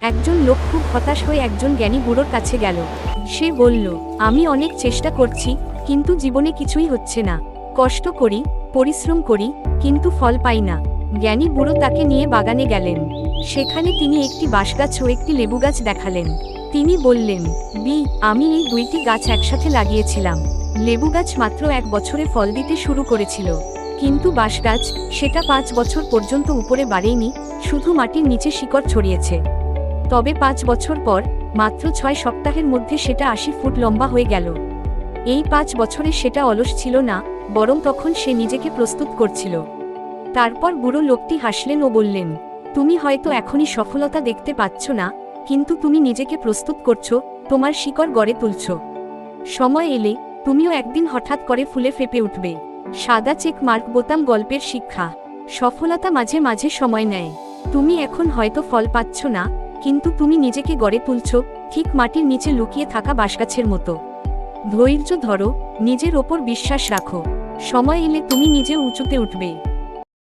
একজন লোক খুব হতাশ হয়ে একজন জ্ঞানী বুড়োর কাছে গেল। সে বলল, আমি অনেক চেষ্টা করছি, কিন্তু জীবনে কিছুই হচ্ছে না। কষ্ট করি, পরিশ্রম করি, কিন্তু ফল পাই না। জ্ঞানী বুড়ো তাকে নিয়ে বাগানে গেলেন। সেখানে তিনি একটি বাঁশগাছ ও একটি লেবু গাছ দেখালেন। তিনি বললেন, আমি এই দুইটি গাছ একসাথে লাগিয়েছিলাম। লেবু গাছ মাত্র 1 বছরে ফল দিতে শুরু করেছিল, কিন্তু বাঁশগাছ সেটা 5 বছর পর্যন্ত উপরে বাড়েনি, শুধু মাটির নিচে শিকড় ছড়িয়েছে। তবে 5 বছর পর, মাত্র 6 সপ্তাহের মধ্যে সেটা 80 ফুট লম্বা হয়ে গেল। এই 5 বছরে সেটা অলস ছিল না, বরং তখন সে নিজেকে প্রস্তুত করছিল। তারপর বুড়ো লোকটি হাসলেন ও বললেন, তুমি হয়তো এখনই সফলতা দেখতে পাচ্ছ না, কিন্তু তুমি নিজেকে প্রস্তুত করছো, তোমার শিকড় গড়ে তুলছ। সময় এলে তুমিও একদিন হঠাৎ করে ফুলে ফেপে উঠবে। সাদা চেক মার্ক বোতাম গল্পের শিক্ষা। সফলতা মাঝে মাঝে সময় নেয়। তুমি এখন হয়তো ফল পাচ্ছ না, কিন্তু তুমি নিজেকে গড়ে তুলছ, ঠিক মাটির নিচে লুকিয়ে থাকা বাঁশগাছের মতো। ধৈর্য ধরো, নিজের ওপর বিশ্বাস রাখো। সময় এলে তুমি নিজে উঁচুতে উঠবে।